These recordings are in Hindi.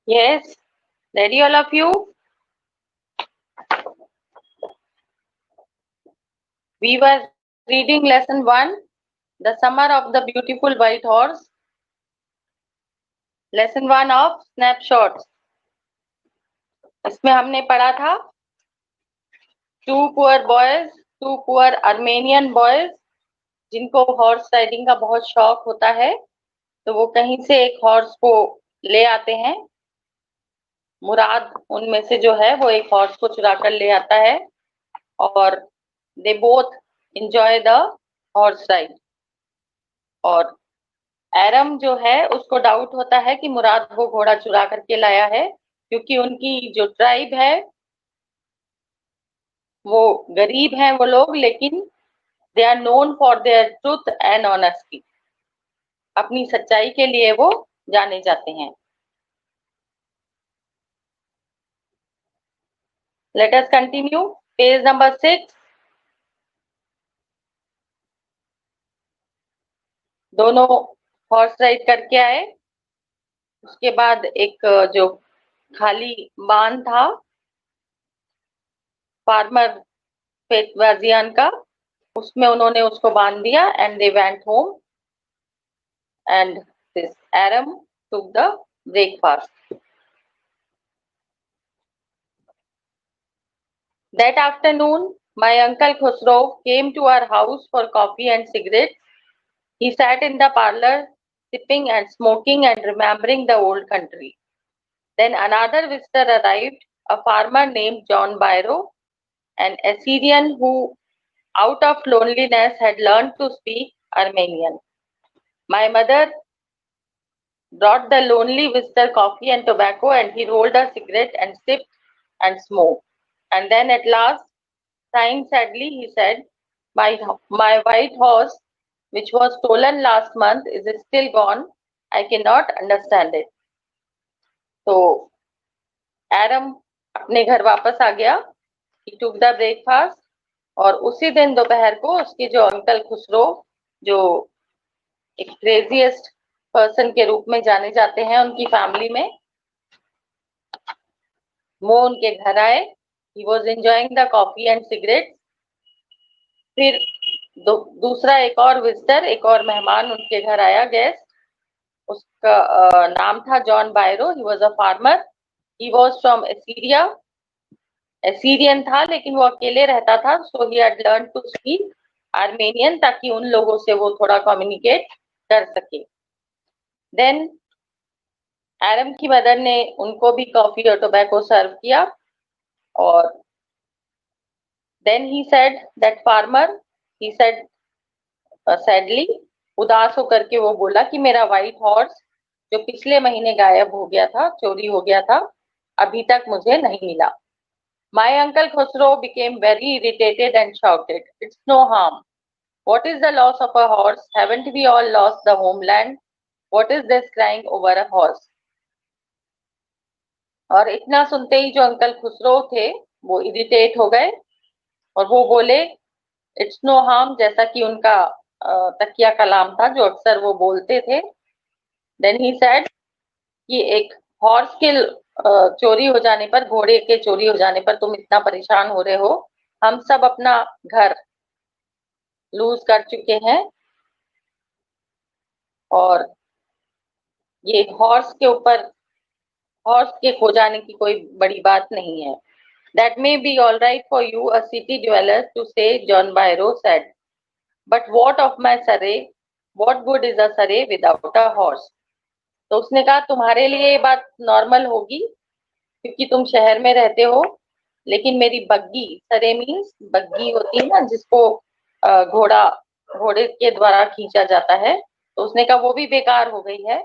Yes, ready all of you? We were reading lesson 1, The Summer of the Beautiful White Horse. Lesson 1 of Snapshots. इसमें हमने पढ़ा था two poor Armenian boys जिनको हॉर्स राइडिंग का बहुत शौक होता है, तो वो कहीं से एक हॉर्स को ले आते हैं। मुराद उनमें से जो है वो एक हॉर्स को चुरा कर ले आता है और they both enjoy the horse ride. और एरम जो है उसको डाउट होता है कि मुराद वो घोड़ा चुरा करके लाया है, क्योंकि उनकी जो ट्राइब है वो गरीब हैं वो लोग, लेकिन they are known for their truth and honesty. अपनी सच्चाई के लिए वो जाने जाते हैं। Let us continue, page number 6। दोनों हॉर्स राइड करके आए। उसके बाद एक जो खाली बांध था फार्मर पेटवाजियान का, उसमें उन्होंने उसको बांध दिया and they went home and this Aram took the breakfast. That afternoon, my uncle Khusro came to our house for coffee and cigarettes. He sat in the parlor, sipping and smoking and remembering the old country. Then another visitor arrived, a farmer named John Byro, an Assyrian who, out of loneliness, had learned to speak Armenian. My mother brought the lonely visitor coffee and tobacco, and he rolled a cigarette and sipped and smoked. And then at last, sighing sadly, he said, my white horse, which was stolen last month, is still gone. I cannot understand it. तो एरम अपने घर वापस आ गया। He took the breakfast, और उसी दिन दोपहर को उसके जो अंकल खुसरो, जो एक क्रेजीएस्ट पर्सन के रूप में जाने जाते हैं उनकी फैमिली में, वो उनके घर आए। He was enjoying the coffee and cigarettes. फिर दूसरा एक और विजिटर, एक और मेहमान उनके घर आया, गेस्ट। उसका नाम था John Byro. He was a farmer. He was from Assyria. Assyrian था, लेकिन वो अकेले रहता था। So he had learn to speak Armenian, ताकि उन लोगों से वो थोड़ा कम्युनिकेट कर सके। देन एरम की मदर ने उनको भी कॉफी और टोबैको सर्व किया। और then he said that farmer, he said sadly, उदास होकर के वो बोला कि मेरा व्हाइट हॉर्स जो पिछले महीने गायब हो गया था, चोरी हो गया था, अभी तक मुझे नहीं मिला। My uncle Khosrow became very irritated and shouted, "It's no harm. What is the loss of a horse? Haven't we all lost the homeland? What is this crying over a horse?" और इतना सुनते ही जो अंकल खुसरो थे वो इरिटेट हो गए और वो बोले, इट्स नो हार्म, जैसा कि उनका तकिया कलाम था जो अक्सर वो बोलते थे। देन ही सेड कि एक हॉर्स के चोरी हो जाने पर, घोड़े के चोरी हो जाने पर तुम इतना परेशान हो रहे हो। हम सब अपना घर लूज कर चुके हैं और ये हॉर्स के खो जाने की कोई बड़ी बात नहीं है। That may be all right for you, a city dweller, to say, John Byro said. But what of my surrey? What good is a surrey without a horse? तो उसने कहा तुम्हारे लिए ये बात नॉर्मल होगी क्योंकि तुम शहर में रहते हो, लेकिन मेरी बग्गी, सरे मीन्स बग्गी होती है ना जिसको घोड़े के द्वारा खींचा जाता है, तो उसने कहा वो भी बेकार हो गई है।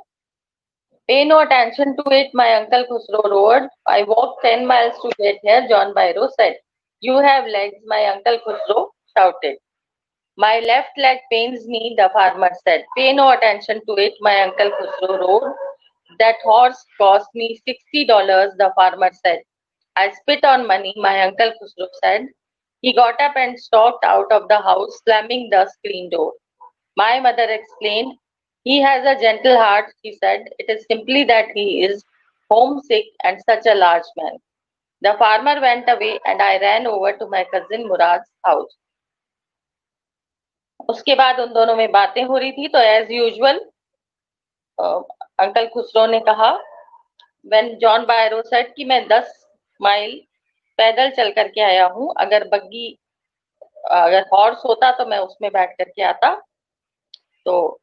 Pay no attention to it, my uncle Khusro roared. I walked 10 miles to get here, John Byro said. You have legs, my uncle Khusro shouted. My left leg pains me, the farmer said. Pay no attention to it, my uncle Khusro roared. That horse cost me $60, the farmer said. I spit on money, my uncle Khusro said. He got up and stalked out of the house, slamming the screen door. My mother explained. He has a gentle heart, she said. It is simply that he is homesick and such a large man. The farmer went away and I ran over to my cousin Murad's house. उसके बाद उन दोनों में बातें हो रही थी तो एज यूजुअल अंकल खुसरो ने कहा व्हेन जॉन बायरो सेड कि मैं 10 माइल पैदल चल करके आया हूं, अगर हॉर्स होता तो मैं उसमें बैठ करके आता। तो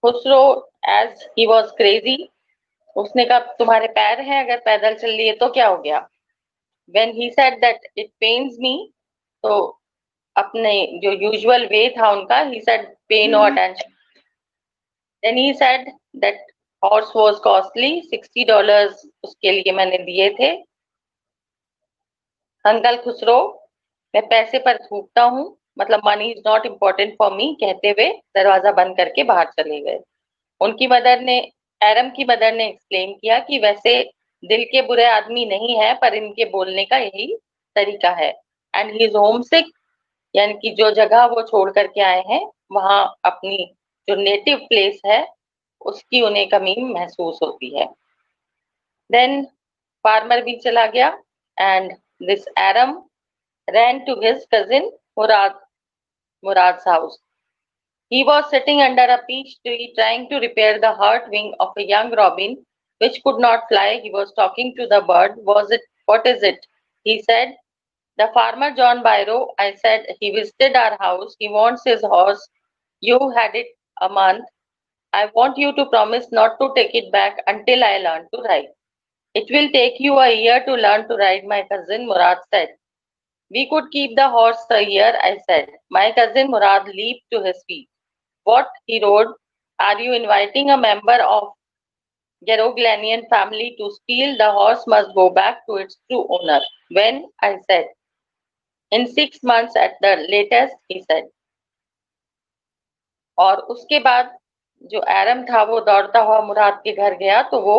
Khusro as he was crazy, उसने कहा तुम्हारे पैर हैं, अगर पैदल चल लिए तो क्या हो गया। When he said that it pains me, तो अपने जो यूजुअल वे था उनका, he said pay no attention. Then he said that horse was costly, $60 उसके लिए मैंने दिए थे। अंकल खुसरो, मैं पैसे पर थूकता हूँ, मतलब money is not important for me, कहते हुए दरवाजा बंद करके बाहर चले गए। उनकी मदर ने, एरम की मदर ने एक्सप्लेन किया कि वैसे दिल के बुरे आदमी नहीं है, पर इनके बोलने का यही तरीका है। एंड ही इज होम सिक, यानी कि जो जगह वो छोड़ करके आए हैं वहां अपनी जो नेटिव प्लेस है उसकी उन्हें कमी महसूस होती है। देन फार्मर भी चला गया and this Aram ran to his cousin Murad's house. He was sitting under a peach tree trying to repair the hurt wing of a young robin which could not fly. He was talking to the bird. What is it? He said. The farmer John Byro, I said, he visited our house. He wants his horse. You had it a month. I want you to promise not to take it back until I learn to ride. It will take you a year to learn to ride, my cousin Murad said. We could keep the horse a year, I said. My cousin Murad leaped to his feet. What? He roared. Are you inviting a member of Geroglanian family to steal? The horse must go back to its true owner. When? I said. In 6 months at the latest, he said. और उसके बाद जो एरम था वो दौड़ता हुआ मुराद के घर गया तो वो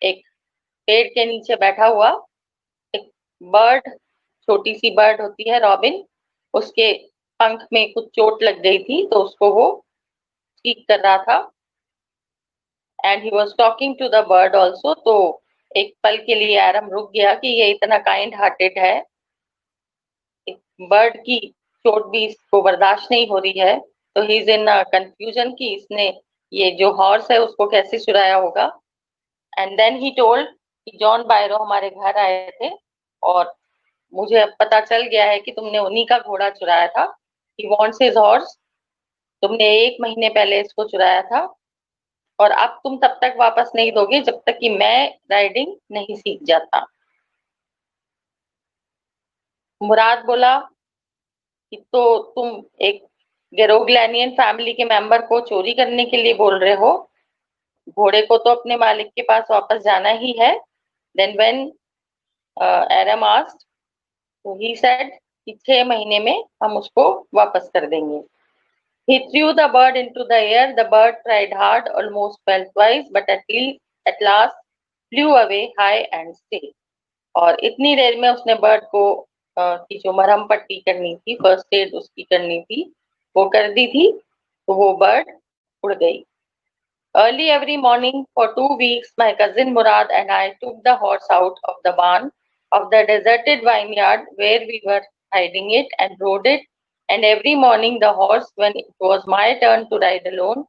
एक पेड़ के नीचे बैठा हुआ एक बर्ड, छोटी सी बर्ड होती है रॉबिन, उसके पंख में कुछ चोट लग गई थी तो उसको वो ठीक कर रहा था। And he was talking to the bird also. तो एक पल के लिए एरम रुक गया कि ये इतना काइंड हार्टेड है, एक बर्ड की चोट भी इसको बर्दाश्त नहीं हो रही है। तो ही इज इन कंफ्यूजन कि इसने ये जो हॉर्स है उसको कैसे चुराया होगा। एंड देन ही टोल्ड कि जॉन बायरो हमारे घर आए थे और मुझे अब पता चल गया है कि तुमने उन्हीं का घोड़ा चुराया था। He wants his horse. तुमने 1 महीने पहले इसको चुराया था और अब तुम तब तक वापस नहीं दोगे जब तक कि मैं राइडिंग नहीं सीख जाता। मुराद बोला कि तो तुम एक गेरोग्लैनियन फैमिली के मेंबर को चोरी करने के लिए बोल रहे हो, घोड़े को तो अपने मालिक के पास वापस जाना ही है। देन व्हेन एरम आस्क्ड, तो ही सेड कि 6 महीने में हम उसको वापस कर देंगे। He threw the bird into the air. The bird tried hard, almost fell twice, but at last flew away high and stayed. और इतनी देर में उसने बर्ड को की जो मरहम पट्टी करनी थी, फर्स्ट एड उसकी करनी थी, वो कर दी थी, तो वो बर्ड उड़ गई। Early every morning for 2 weeks, my cousin Murad and I took the horse out of the barn of the deserted vineyard where we were hiding it and rode it. And every morning the horse, when it was my turn to ride alone,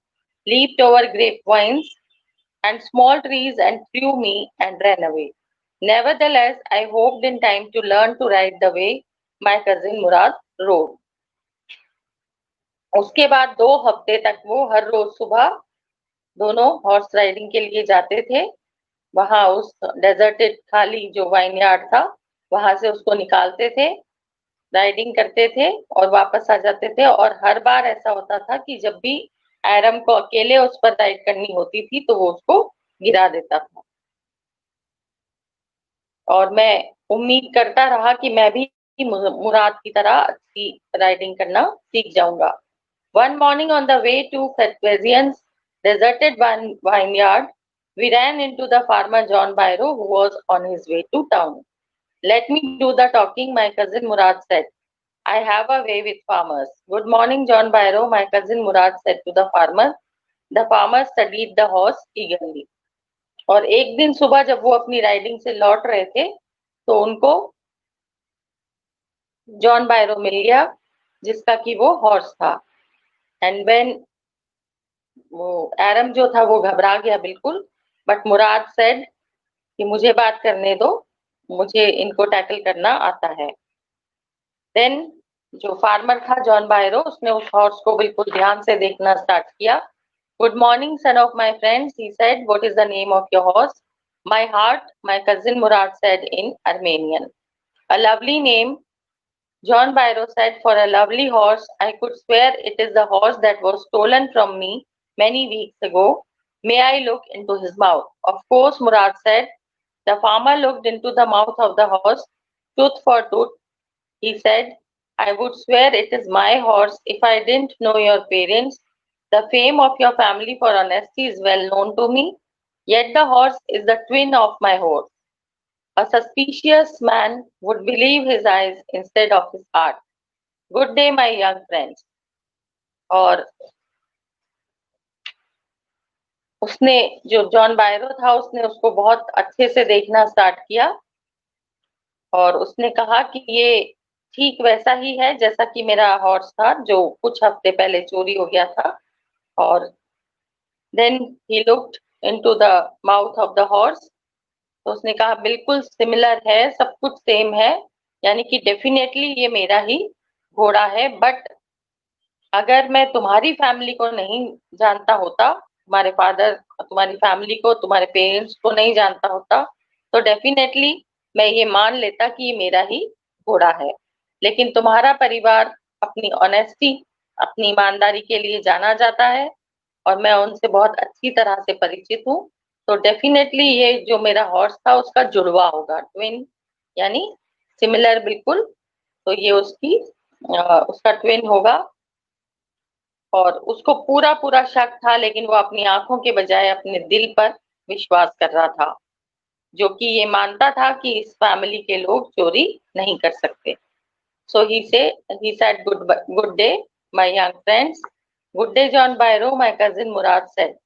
leaped over grapevines and small trees and threw me and ran away. Nevertheless, I hoped in time to learn to ride the way my cousin Murad rode. उसके बाद 2 हफ्ते तक वो हर रोज सुबह दोनों हॉर्स राइडिंग के लिए जाते थे। वहां उस डेजर्टेड खाली जो वाइनयार्ड था वहां से उसको निकालते थे, राइडिंग करते थे और वापस आ जाते थे। और हर बार ऐसा होता था कि जब भी एरम को अकेले उस पर राइड करनी होती थी तो वो उसको गिरा देता था। और मैं उम्मीद करता रहा कि मैं भी मुराद की तरह अच्छी राइडिंग करना सीख जाऊंगा। One morning on the way to Fetwezian's deserted vineyard, we ran into the farmer John Byro, who was on his way to town. Let me do the talking, my cousin Murad said. I have a way with farmers. Good morning, John Byro, my cousin Murad said to the farmer. The farmer studied the horse eagerly. और एक दिन सुबह जब वो अपनी राइडिंग से लौट रहे थे तो उनको जॉन बायरो मिल गया, जिसका कि वो हॉर्स था। एंड व्हेन वो एरम जो था वो घबरा गया बिल्कुल, बट मुराद सेड कि मुझे बात करने दो, मुझे इनको टैकल करना आता है। देन जो फार्मर था जॉन बायरो, उसने उस हॉर्स को बिल्कुल ध्यान से देखना स्टार्ट किया। Good morning son of my friends, he said, what is the name of your horse? My heart, my cousin Mourad said in Armenian. A lovely name, John Byro said, for a lovely horse. I could swear it is the horse that was stolen from me many weeks ago. May I look into his mouth? Of course, Murad said. The farmer looked into the mouth of the horse, tooth for tooth. He said, I would swear it is my horse if I didn't know your parents. The fame of your family for honesty is well known to me. Yet the horse is the twin of my horse. A suspicious man would believe his eyes instead of his heart. Good day, my young friends. और उसने, जो जॉन बायरो था, उसने उसको बहुत अच्छे से देखना स्टार्ट किया और उसने कहा कि ये ठीक वैसा ही है जैसा कि मेरा हॉर्स था जो कुछ हफ्ते पहले चोरी हो गया था। और then he looked into the mouth of the horse, तो उसने कहा बिल्कुल सिमिलर है, सब कुछ सेम है, यानी कि डेफिनेटली ये मेरा ही घोड़ा है। बट अगर मैं तुम्हारी फैमिली को नहीं जानता होता, तुम्हारे फादर, तुम्हारी फैमिली को, तुम्हारे पेरेंट्स को नहीं जानता होता, तो डेफिनेटली मैं ये मान लेता कि ये मेरा ही घोड़ा है। लेकिन तुम्हारा परिवार अपनी ऑनेस्टी, अपनी ईमानदारी के लिए जाना जाता है और मैं उनसे बहुत अच्छी तरह से परिचित हूँ, तो डेफिनेटली ये जो मेरा हॉर्स था उसका जुड़वा होगा, ट्विन, यानी सिमिलर बिल्कुल। तो ये उसका ट्विन होगा। और उसको पूरा पूरा शक था, लेकिन वो अपनी आंखों के बजाय अपने दिल पर विश्वास कर रहा था, जो कि ये मानता था कि इस फैमिली के लोग चोरी नहीं कर सकते। So he said, good day my young friends. Good day John Byro, my cousin Mourad said.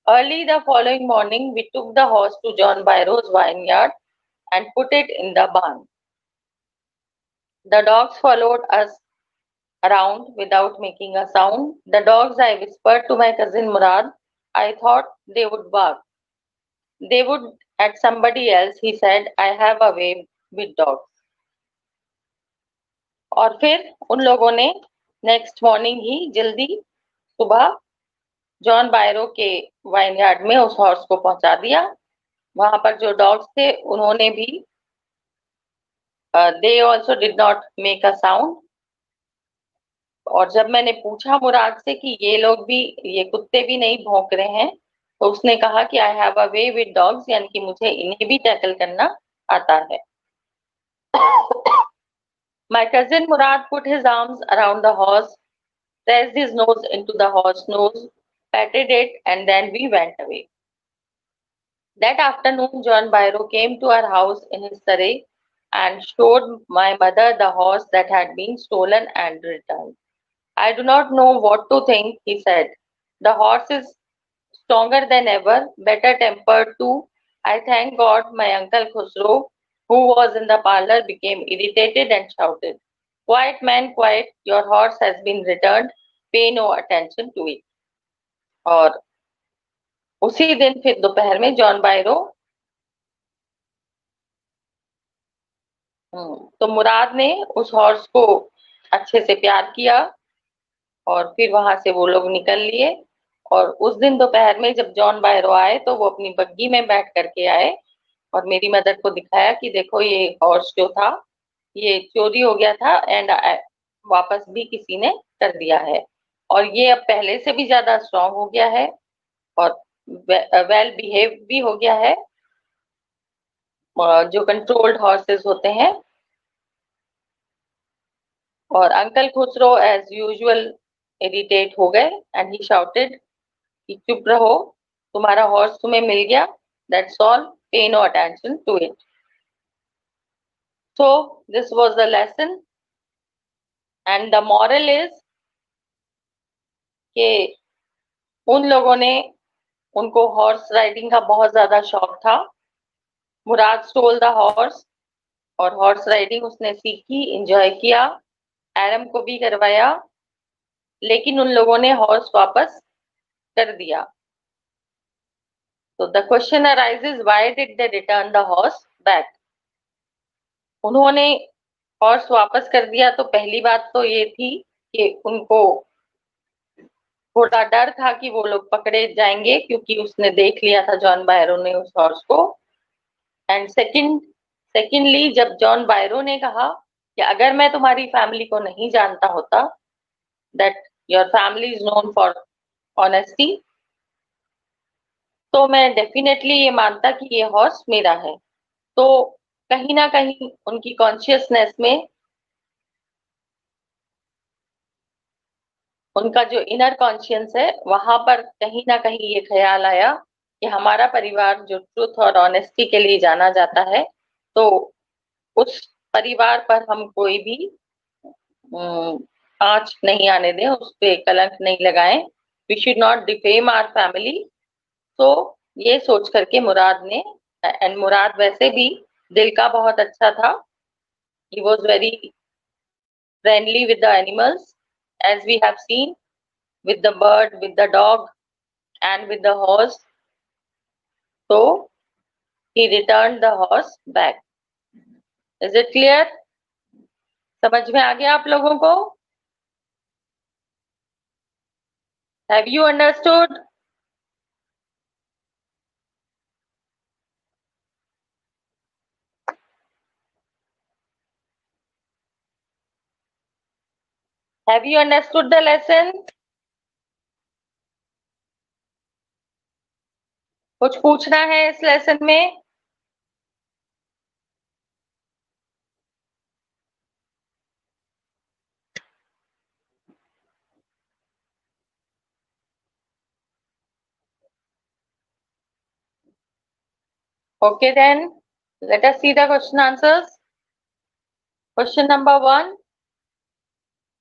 Early the following morning, we took the horse to John Byro's vineyard and put it in the barn. The dogs followed us around without making a sound. The dogs, I whispered to my cousin Murad. I thought they would bark. They would at somebody else, he said. I have a way with dogs. और फिर उन लोगों ने नेक्स्ट मॉर्निंग ही जल्दी सुबह जॉन बायरो के वाइनयार्ड में उस हॉर्स को पहुंचा दिया। वहां पर जो डॉग्स थे उन्होंने भी, they also did not make a sound. और जब मैंने पूछा मुराद से कि ये लोग भी, ये कुत्ते भी नहीं भौंक रहे हैं, तो उसने कहा कि I have a way with dogs, यानी कि मुझे इन्हें भी टैकल करना आता है। My cousin Murad put his arms around the horse, pressed his nose into the horse's nose, patted it, and then we went away. That afternoon, John Byro came to our house in his surrey and showed my mother the horse that had been stolen and returned. I do not know what to think, he said. The horse is stronger than ever, better tempered too. I thank God my uncle Khusro, who was in the parlor, became irritated and shouted, Quiet man, quiet, your horse has been returned. Pay no attention to it. और उसी दिन फिर दोपहर में जॉन बायरो, तो मुराद ने उस हॉर्स को अच्छे से प्यार किया और फिर वहां से वो लोग निकल लिए। और उस दिन दोपहर में जब जॉन बायरो आए तो वो अपनी बग्गी में बैठ करके आए और मेरी मदर को दिखाया कि देखो ये हॉर्स जो था ये चोरी हो गया था एंड वापस भी किसी ने कर दिया है, और ये अब पहले से भी ज्यादा स्ट्रांग हो गया है और वेल बिहेव भी हो गया है। जो कंट्रोल्ड हॉर्सेस होते हैं। और uncle Khusro as usual irritate हो गए एंड ही शाउटेड कि चुप रहो, तुम्हारा हॉर्स तुम्हें मिल गया, that's all, pay no attention to it. So this was the lesson and the moral is कि उन लोगों ने उनको हॉर्स राइडिंग का बहुत ज्यादा शौक था। मुराद स्टोल द हॉर्स, और हॉर्स राइडिंग उसने सीखी, एंजॉय किया, एरम को भी करवाया, लेकिन उन लोगों ने हॉर्स वापस कर दिया। तो the question arises, why did they return the horse back? उन्होंने हॉर्स वापस कर दिया तो पहली बात तो ये थी कि उनको थोड़ा डर था कि वो लोग पकड़े जाएंगे, क्योंकि उसने देख लिया था जॉन बायरो ने उस हॉर्स को। एंड सेकेंडली, जब जॉन बायरो ने कहा कि अगर मैं तुम्हारी फैमिली को नहीं जानता होता, that your family is known for honesty, तो मैं डेफिनेटली ये मानता कि ये हॉर्स मेरा है। तो कहीं ना कहीं उनकी कॉन्शियसनेस में, उनका जो इनर कॉन्शियंस है, वहां पर कहीं ना कहीं ये ख्याल आया कि हमारा परिवार जो ट्रूथ और ऑनेस्टी के लिए जाना जाता है, तो उस परिवार पर हम कोई भी आंच नहीं आने दें, उस पे कलंक नहीं लगाएं। We should not defame our family. तो ये सोच करके मुराद ने, एंड मुराद वैसे भी दिल का बहुत अच्छा था, he was very friendly with the animals, as we have seen, with the bird, with the dog, and with the horse. So he returned the horse back. Is it clear? समझ में आ गया आप लोगों को? Have you understood? Have you understood the lesson? कुछ पूछना है इस लेसन में? Okay then, let us see the question answers. Question number 1.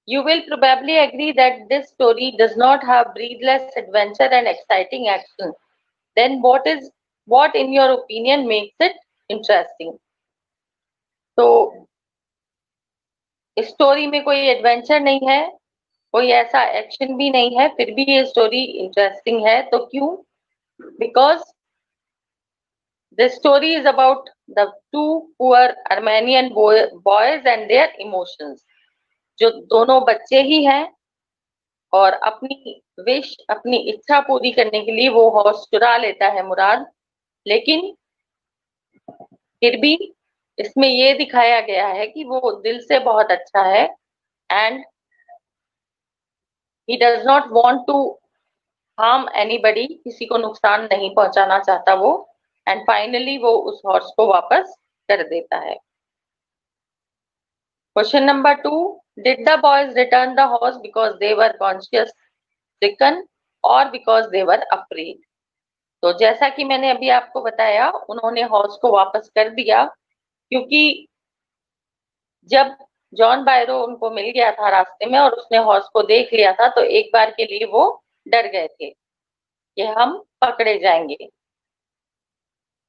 You will probably agree that this story does not have breathless adventure and exciting action. Then what in your opinion makes it interesting? तो स्टोरी में कोई एडवेंचर नहीं है, कोई ऐसा एक्शन भी नहीं है, फिर भी ये स्टोरी इंटरेस्टिंग है। तो क्यों? Because the story is about the two poor Armenian boys and their emotions. जो दोनों बच्चे ही हैं, और अपनी विश, अपनी इच्छा पूरी करने के लिए वो हॉर्स चुरा लेता है मुराद, लेकिन फिर भी इसमें ये दिखाया गया है कि वो दिल से बहुत अच्छा है, and he does not want to harm anybody, किसी को नुकसान नहीं पहुंचाना चाहता वो। एंड फाइनली वो उस हॉर्स को वापस कर देता है। Question number 2, did the boys return the horse because they were conscience stricken और बिकॉज दे वर अफ्रेड? तो जैसा कि मैंने अभी आपको बताया, उन्होंने हॉर्स को वापस कर दिया क्योंकि जब जॉन बायरो उनको मिल गया था रास्ते में और उसने हॉर्स को देख लिया था, तो एक बार के लिए वो डर गए थे कि हम पकड़े जाएंगे,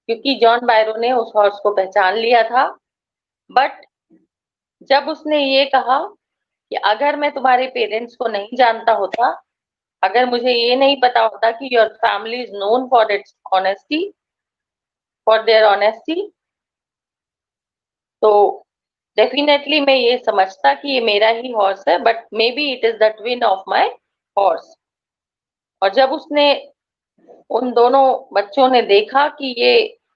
क्योंकि जॉन बायरो ने उस हॉर्स को पहचान लिया था। बट जब उसने ये कहा कि अगर मैं तुम्हारे पेरेंट्स को नहीं जानता होता, अगर मुझे ये नहीं पता होता कि your family is known for its honesty, for their honesty, तो डेफिनेटली मैं ये समझता कि ये मेरा ही हॉर्स है, but may be it is the twin of my horse. और जब उसने, उन दोनों बच्चों ने देखा कि ये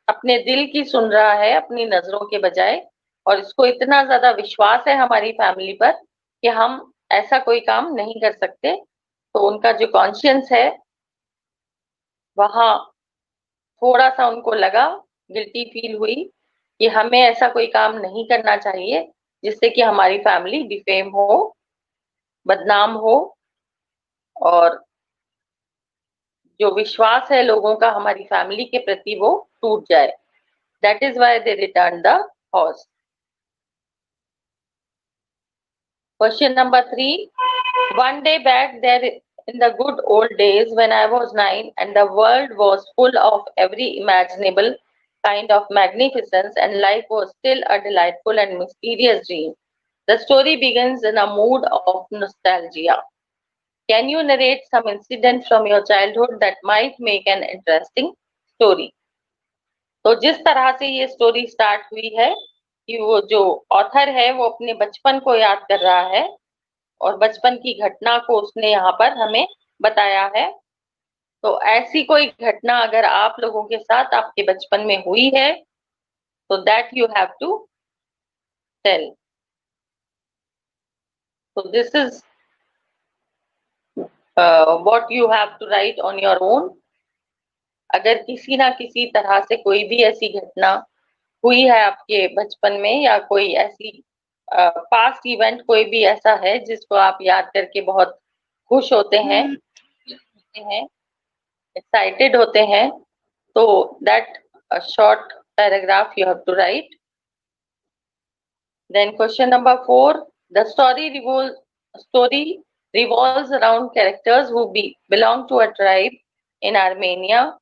अपने दिल की सुन रहा है अपनी नजरों के बजाय, और इसको इतना ज्यादा विश्वास है हमारी फैमिली पर कि हम ऐसा कोई काम नहीं कर सकते, तो उनका जो कॉन्शियंस है, वहां थोड़ा सा उनको लगा, गिल्टी फील हुई कि हमें ऐसा कोई काम नहीं करना चाहिए जिससे कि हमारी फैमिली डिफेम हो, बदनाम हो, और जो विश्वास है लोगों का हमारी फैमिली के प्रति वो टूट जाए। That is why they return the horse. Question number 3, one day back in the good old days when I was 9 and the world was full of every imaginable kind of magnificence and life was still a delightful and mysterious dream. The story begins in a mood of nostalgia. Can you narrate some incident from your childhood that might make an interesting story? तो जिस तरह से ये स्टोरी स्टार्ट हुई है कि वो जो ऑथर है वो अपने बचपन को याद कर रहा है और बचपन की घटना को उसने यहाँ पर हमें बताया है। तो ऐसी कोई घटना अगर आप लोगों के साथ आपके बचपन में हुई है तो that you have to tell. So this is what you have to write on your own. अगर किसी ना किसी तरह से कोई भी ऐसी घटना हुई है आपके बचपन में या कोई ऐसी पास्ट इवेंट कोई भी ऐसा है जिसको आप याद करके बहुत खुश होते हैं एक्साइटेड होते हैं तो that short paragraph you have to write. Then question number 4, the story revolves around characters who belong to a tribe in Armenia.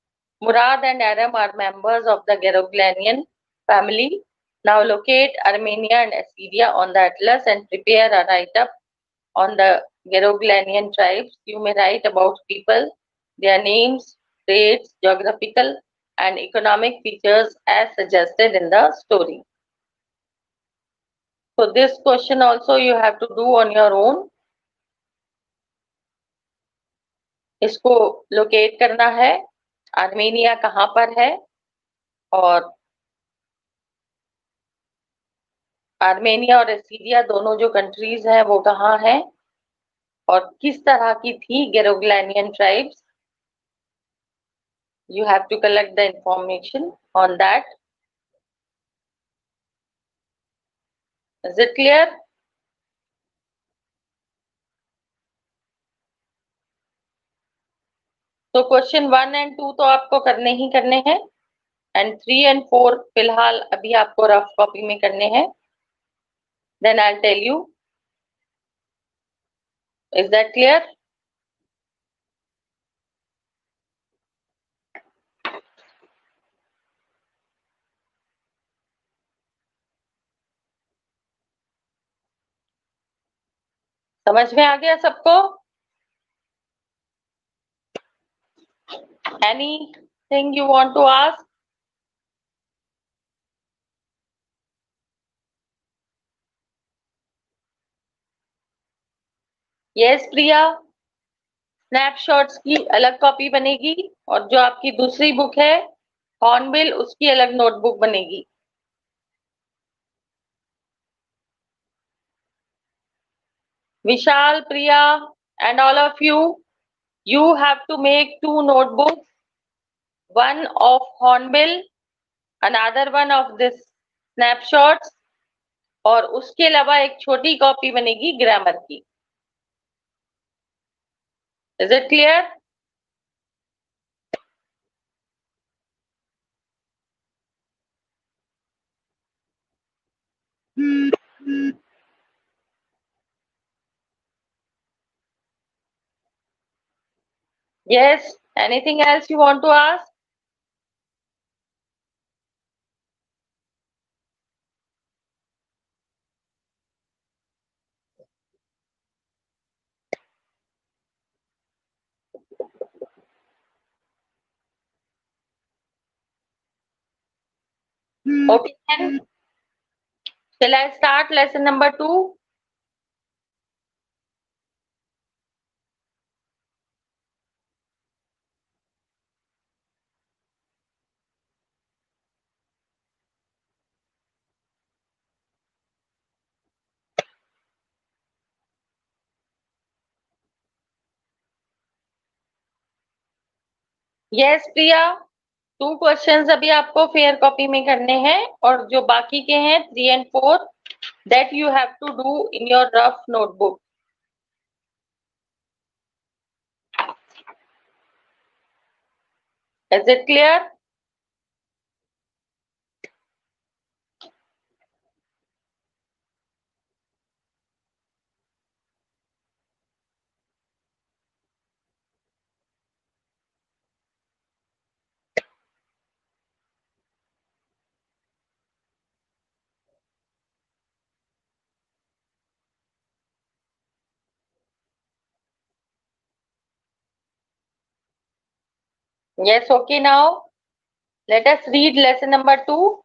Murad and Aram are members of the Geroglanian family. Now locate Armenia and Assyria on the atlas and prepare a write-up on the Geroglanian tribes. You may write about people, their names, traits, geographical and economic features as suggested in the story. So this question also you have to do on your own. इसको लोकेट करना है, आर्मेनिया कहाँ पर है और आर्मेनिया और असीरिया दोनों जो कंट्रीज हैं वो कहाँ हैं और किस तरह की थी गेरोग्लानियन tribes. You have to collect the information on that. Is it clear? तो क्वेश्चन 1 and 2 तो आपको करने ही करने हैं एंड 3 and 4 फिलहाल अभी आपको रफ कॉपी में करने हैं। Then I'll tell you. Is that clear? समझ में आ गया सबको? Anything you want to ask? Yes, Priya. Snapshots की अलग कॉपी बनेगी और जो आपकी दूसरी बुक है हॉर्नबिल उसकी अलग नोटबुक बनेगी। Vishal, Priya, and all of you, you have to make 2 notebooks, one of Hornbill, another one of this snapshots, और उसके अलावा एक छोटी कॉपी बनेगी ग्रामर की। Is it clear? Yes. Anything else you want to ask? Okay then. Shall I start lesson number 2? Yes, Priya. 2 questions अभी आपको फेयर कॉपी में करने हैं और जो बाकी के हैं 3 and 4 that you have to do in your rough notebook. Is it clear? Yes, okay, now let us read lesson number 2.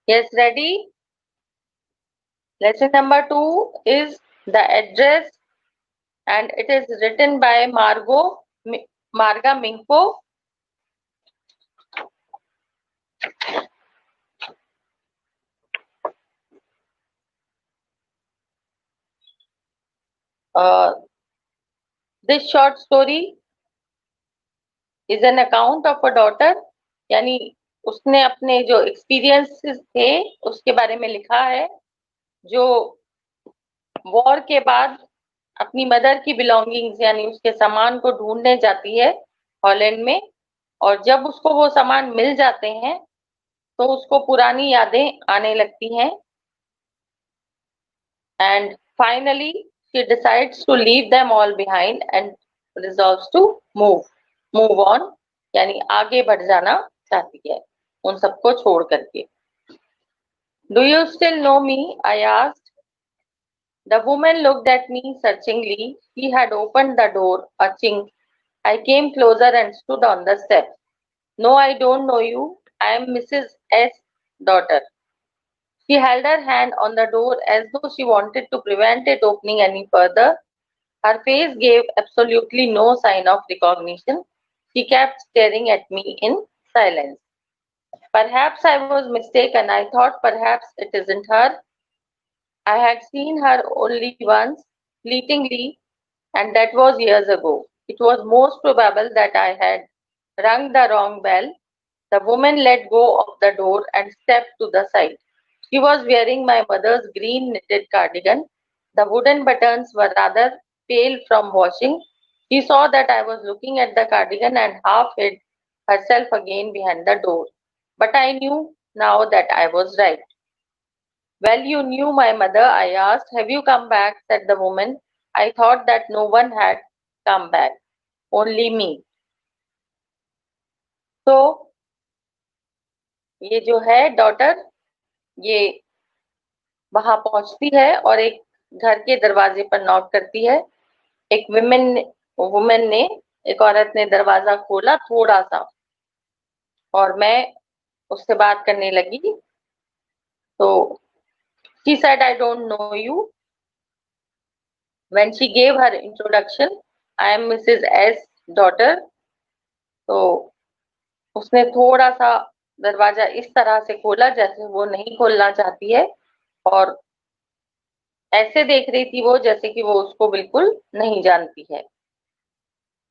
Yes, ready? Lesson number 2 is the address, and it is written by Marga Mingpo. This short story is an account of a daughter, यानी उसने अपने जो एक्सपीरियंसेस थे उसके बारे में लिखा है, जो वॉर के बाद अपनी मदर की बिलोंगिंग्स यानी उसके सामान को ढूंढने जाती है हॉलैंड में, और जब उसको वो सामान मिल जाते हैं तो उसको पुरानी यादें आने लगती हैं, and finally she decides to leave them all behind and resolves to move on, यानी आगे बढ़ जाना चाहती है उन सबको छोड़ करके. Do you still know me? I asked. The woman looked at me searchingly. She had opened the door a chink. I came closer and stood on the steps. No, I don't know you. I am Mrs. S. daughter. She held her hand on the door as though she wanted to prevent it opening any further. Her face gave absolutely no sign of recognition. She kept staring at me in silence. Perhaps I was mistaken. I thought perhaps it isn't her. I had seen her only once, fleetingly, and that was years ago. It was most probable that I had rung the wrong bell. The woman let go of the door and stepped to the side. She was wearing my mother's green knitted cardigan. The wooden buttons were rather pale from washing. She saw that I was looking at the cardigan and half hid herself again behind the door. But I knew now that I was right. Well, you knew my mother, I asked. Have you come back? Said the woman. I thought that no one had come back, only me. So, ये जो है डॉटर, ये वहां पहुंचती है और एक घर के दरवाजे पर नॉक करती है. एक वुमेन ने, एक औरत ने दरवाजा खोला थोड़ा सा, और मैं उससे बात करने लगी. तो she said, I don't know you. When she gave her introduction, I am Mrs. S. daughter. तो उसने थोड़ा सा दरवाजा इस तरह से खोला जैसे वो नहीं खोलना चाहती है, और ऐसे देख रही थी वो जैसे कि वो उसको बिल्कुल नहीं जानती है.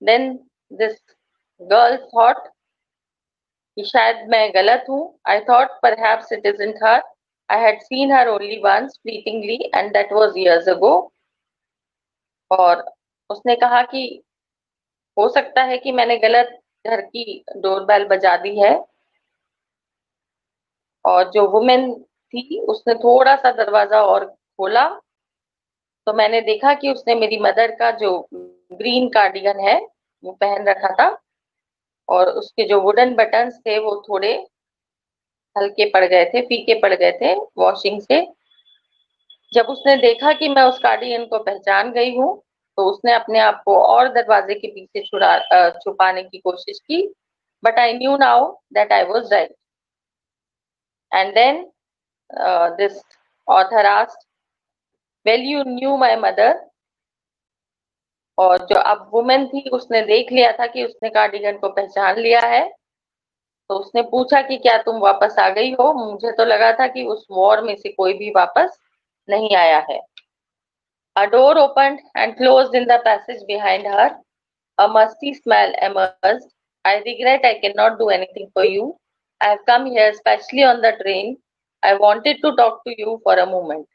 Then this girl thought कि शायद मैं गलत हूँ. I thought perhaps it isn't her. I had seen her only once fleetingly and that was years ago. और उसने कहा कि हो सकता है कि मैंने गलत घर की डोरबेल बजा दी है. और जो वुमेन थी उसने थोड़ा सा दरवाजा और खोला, तो मैंने देखा कि उसने मेरी मदर का जो ग्रीन कार्डिगन है वो पहन रखा था, और उसके जो वुडन बटन्स थे वो थोड़े हल्के पड़ गए थे, फीके पड़ गए थे वॉशिंग से. जब उसने देखा कि मैं उस कार्डिगन को पहचान गई हूँ, तो उसने अपने आप को और दरवाजे के पीछे छुपाने की कोशिश की. But I knew now that I was right. And then this author asked, well you knew my mother. और जो अब वुमेन थी उसने देख लिया था कि उसने कार्डिगन को पहचान लिया है, तो उसने पूछा कि क्या तुम वापस आ गई हो? मुझे तो लगा था कि उस वॉर में से कोई भी वापस नहीं आया है. A door opened and closed in the passage behind her. A musty smell emerged. I regret I cannot do anything for you. I have come here specially on the train. I wanted to talk to you for a moment.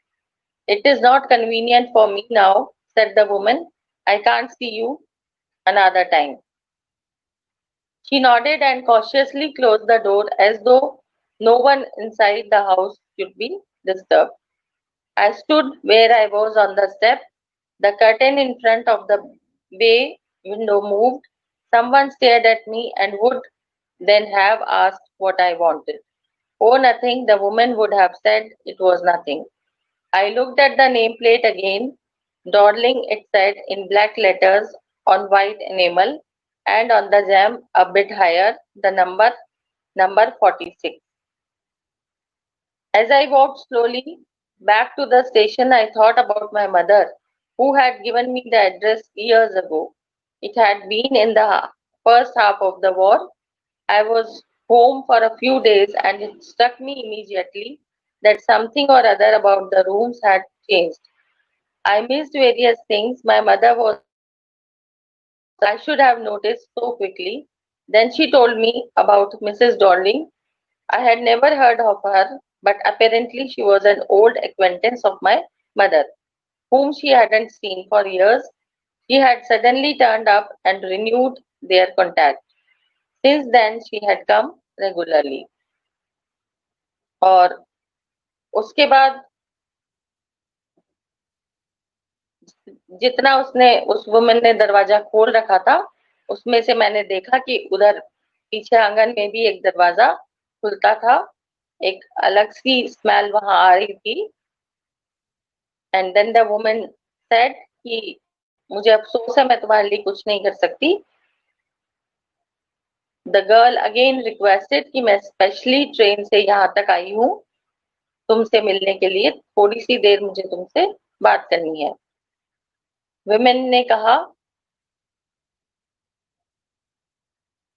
It is not convenient for me now, said the woman. I can't see you another time. She nodded and cautiously closed the door as though no one inside the house should be disturbed. I stood where I was on the step. The curtain in front of the bay window moved. Someone stared at me and would then have asked what I wanted. Oh, nothing, the woman would have said it was nothing. I looked at the nameplate again. Dawdling, it said in black letters on white enamel, and on the jam a bit higher, the number 46. As I walked slowly back to the station, I thought about my mother, who had given me the address years ago. It had been in the first half of the war. I was home for a few days, and it struck me immediately that something or other about the rooms had changed. I missed various things my mother was I should have noticed so quickly. Then she told me about Mrs. Dorling. I had never heard of her, but apparently she was an old acquaintance of my mother, whom she hadn't seen for years. She had suddenly turned up and renewed their contact. Since then, she had come regularly. और उसके बाद जितना उसने उस वुमन ने दरवाजा खोल रखा था, उसमें से मैंने देखा कि उधर पीछे आंगन में भी एक दरवाजा खुलता था. एक अलग सी स्मेल वहां आ रही थी. And then the woman said कि मुझे अफसोस है, मैं तुम्हारे लिए कुछ नहीं कर सकती. द गर्ल अगेन रिक्वेस्टेड कि मैं स्पेशली ट्रेन से यहाँ तक आई हूँ तुमसे मिलने के लिए, थोड़ी सी देर मुझे तुमसे बात करनी है. वुमेन ने कहा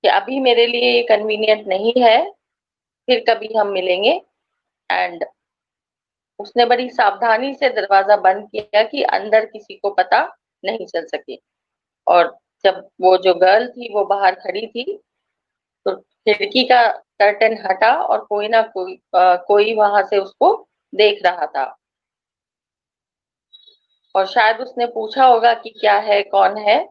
कि अभी मेरे लिए ये कन्वीनियंट नहीं है, फिर कभी हम मिलेंगे. एंड उसने बड़ी सावधानी से दरवाजा बंद किया कि अंदर किसी को पता नहीं चल सके. और जब वो जो गर्ल थी वो बाहर खड़ी थी, तो खिड़की का कर्टन हटा और कोई ना कोई वहां से उसको देख रहा था. और शायद उसने पूछा होगा कि क्या है, कौन है.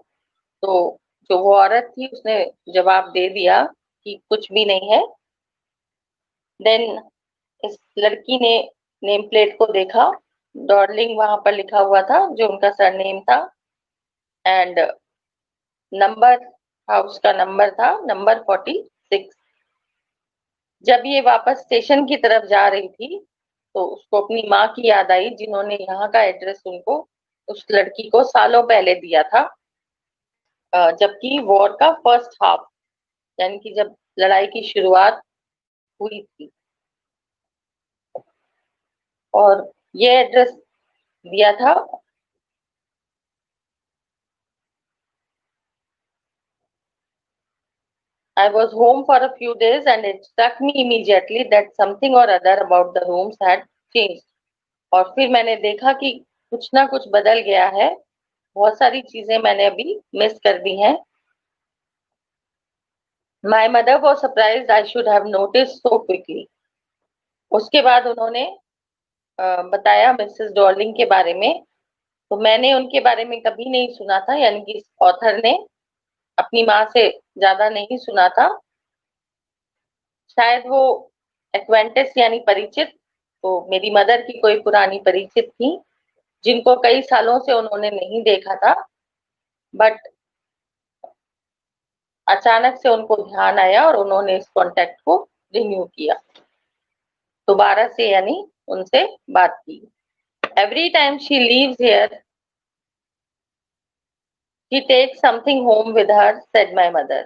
तो जो वो औरत थी उसने जवाब दे दिया कि कुछ भी नहीं है. देन इस लड़की ने नेम प्लेट को देखा. डॉर्लिंग वहां पर लिखा हुआ था, जो उनका सरनेम था. एंड नंबर हाउस का नंबर था नंबर 46. जब ये वापस स्टेशन की तरफ जा रही थी, तो उसको अपनी माँ की याद आई, जिन्होंने यहाँ का एड्रेस उनको उस लड़की को सालों पहले दिया था, जबकि वॉर का फर्स्ट हाफ, यानी कि जब लड़ाई की शुरुआत हुई थी. और ये एड्रेस दिया था. I was home for a few days and it struck me immediately that something or other about the rooms had changed. और फिर मैंने देखा कि कुछ ना कुछ बदल गया है. बहुत सारी चीजें मैंने अभी मिस कर दी हैं. My mother was surprised I should have noticed so quickly. उसके बाद उन्होंने बताया मिसेस डॉर्लिंग के बारे में. तो मैंने उनके बारे में कभी नहीं सुना था, यानी कि इस ऑथर ने अपनी माँ से ज्यादा नहीं सुना था. शायद वो एक्वेंटेस यानी परिचित, तो मेरी मदर की कोई पुरानी परिचित थी, जिनको कई सालों से उन्होंने नहीं देखा था. बट अचानक से उनको ध्यान आया और उन्होंने इस कॉन्टेक्ट को रिन्यू किया, दोबारा से यानी उनसे बात की. Every time she leaves here she takes something home with her, said my mother.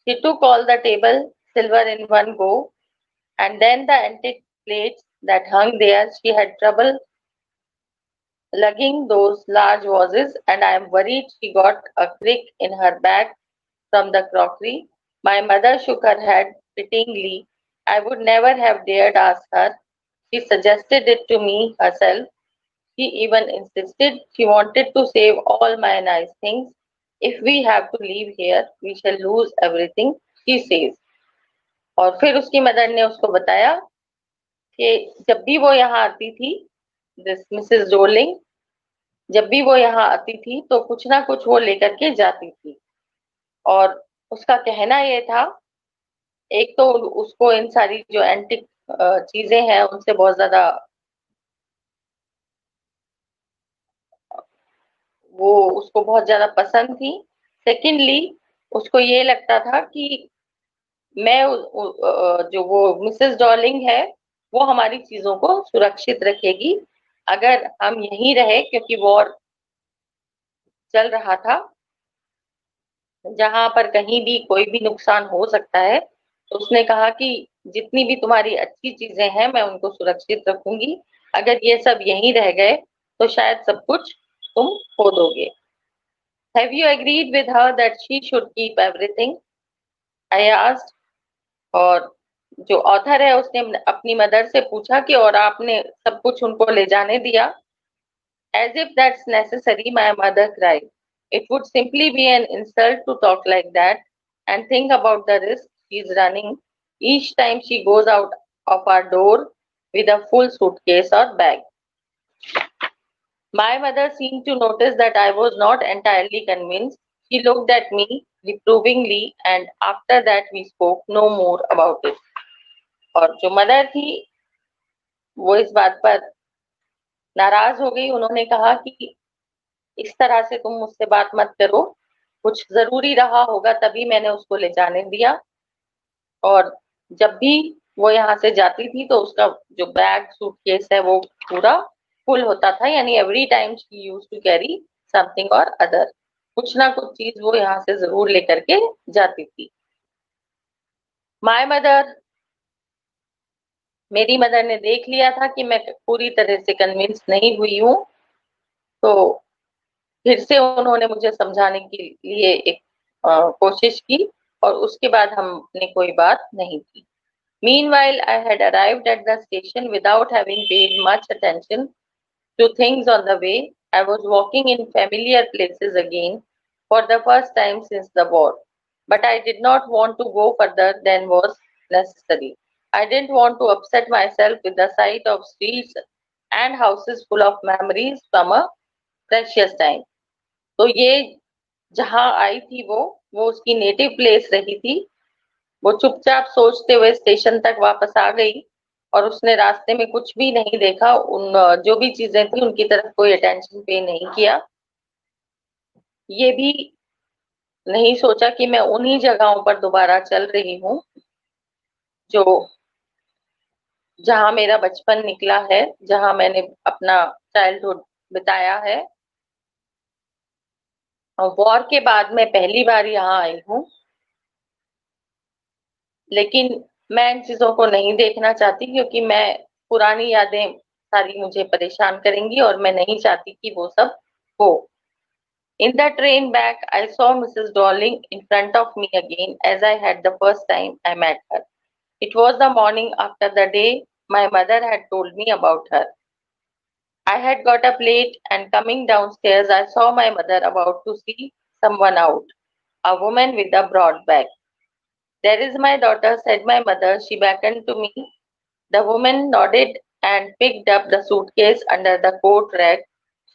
She took all the table silver in one go, and then the antique plates that hung there. She had trouble lugging those large vases, and I am worried she got a crick in her back from the crockery. My mother shook her head pityingly. I would never have dared ask her. She suggested it to me herself. She even insisted she wanted to save all my nice things. If we have to leave here, we shall lose everything, she says. और फिर उसकी मदर ने उसको बताया कि जब भी वो यहाँ आती थी, दिस मिसेस डोलिंग, जब भी वो यहाँ आती थी तो कुछ ना कुछ वो लेकर के जाती थी. और उसका कहना ये था, एक तो उसको इन सारी जो एंटिक चीजें हैं उनसे बहुत ज्यादा वो उसको बहुत ज्यादा पसंद थी। सेकेंडली, उसको ये लगता था कि मैं जो वो मिसेस डॉर्लिंग है वो हमारी चीजों को सुरक्षित रखेगी अगर हम यहीं रहे, क्योंकि वॉर चल रहा था जहां पर कहीं भी कोई भी नुकसान हो सकता है। तो उसने कहा कि जितनी भी तुम्हारी अच्छी चीजें हैं मैं उनको सुरक्षित रखूंगी, अगर ये सब यहीं रह गए तो शायद सब कुछ तुम खो दोगे। Have you agreed with her that she should keep everything, I asked. और जो ऑथर है उसने अपनी मदर से पूछा कि और आपने सब कुछ उनको ले जाने दिया? As if that's necessary, my mother cried. It would simply be an insult to talk like that and think about the risk she's running each time she goes out of our door with a full suitcase or bag. My mother seemed to notice that I was not entirely convinced. She looked at me reprovingly, and after that, we spoke no more about it. और जो मदर थी वो इस बात पर नाराज हो गई। उन्होंने कहा कि इस तरह से तुम मुझसे बात मत करो, कुछ जरूरी रहा होगा तभी मैंने उसको ले जाने दिया। और जब भी वो यहाँ से जाती थी तो उसका जो बैग सूटकेस है वो पूरा फुल होता था, यानी every time she use to carry something or other, कुछ ना कुछ चीज वो यहाँ से जरूर लेकर के जाती थी। माय मदर, मेरी मदर ने देख लिया था कि मैं पूरी तरह से कन्विंस नहीं हुई हूँ, तो फिर से उन्होंने मुझे समझाने के लिए एक कोशिश की और उसके बाद हमने कोई बात नहीं की। Meanwhile, I had arrived at the station without having paid much attention to things on the way. I was walking in familiar places again for the first time since the war, but I did not want to go further than was necessary. I didn't want to upset myself with the sight of streets and houses full of memories from a precious time. तो ये जहां आई थी वो उसकी नेटिव प्लेस रही थी। वो चुपचाप सोचते हुए स्टेशन तक वापस आ गई और उसने रास्ते में कुछ भी नहीं देखा, उन जो भी चीजें थी उनकी तरफ कोई अटेंशन पे नहीं किया। ये भी नहीं सोचा कि मैं उन्हीं जगहों पर दोबारा चल रही हूँ जो जहां मेरा बचपन निकला है, जहां मैंने अपना चाइल्डहुड बिताया है। और वॉर के बाद मैं पहली बार यहाँ आई हूँ, लेकिन मैं इन चीजों को नहीं देखना चाहती क्योंकि मैं पुरानी यादें सारी मुझे परेशान करेंगी और मैं नहीं चाहती कि वो सब हो। In the train back, I saw Mrs. Darling in front of me again as I had the first time I met her. It was the morning after the day my mother had told me about her. I had got up late and coming downstairs, I saw my mother about to see someone out, a woman with a broad back. There is my daughter, said my mother. She beckoned to me. The woman nodded and picked up the suitcase under the coat rack.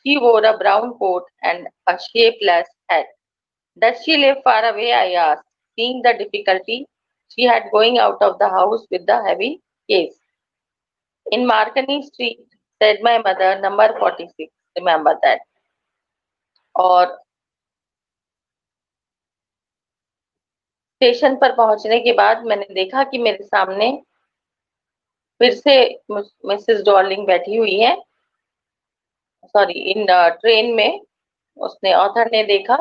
She wore a brown coat and a shapeless hat. Does she live far away? I asked, seeing the difficulty she had going out of the house with the heavy case. In Marconi Street, said my mother, number 46. Remember that. और स्टेशन पर पहुंचने के बाद मैंने देखा कि मेरे सामने फिर से मिसेस डॉर्लिंग बैठी हुई है, सॉरी इन ट्रेन में। उसने ऑथर ने देखा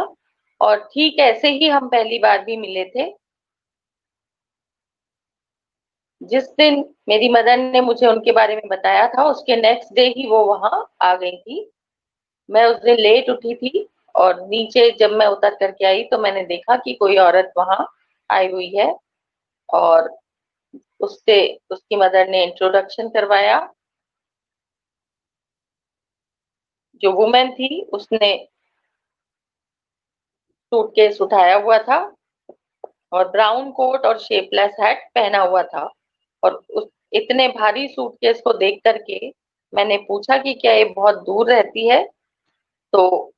और ठीक ऐसे ही हम पहली बार भी मिले थे। जिस दिन मेरी मदर ने मुझे उनके बारे में बताया था उसके नेक्स्ट डे ही वो वहां आ गई थी। मैं उस दिन लेट उठी थी और नीचे जब मैं उतर करके आई तो मैंने देखा कि कोई औरत वहां आई हुई है और उससे उसकी मदर ने इंट्रोडक्शन करवाया। जो वुमेन थी उसने सूटकेस उठाया हुआ था और ब्राउन कोट और शेपलेस हैट पहना हुआ था। और उस इतने भारी सूटकेस को देख करके मैंने पूछा कि क्या ये बहुत दूर रहती है? तो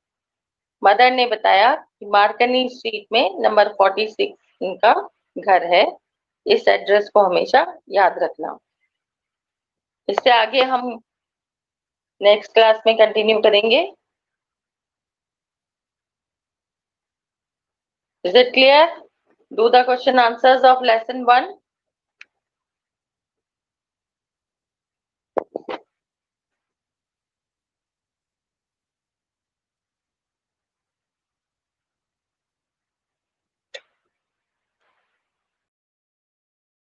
मदर ने बताया कि मार्कनी स्ट्रीट में नंबर 46 इनका घर है। इस एड्रेस को हमेशा याद रखना। इससे आगे हम नेक्स्ट क्लास में कंटिन्यू करेंगे। Is it clear? Do the question answers of lesson 1.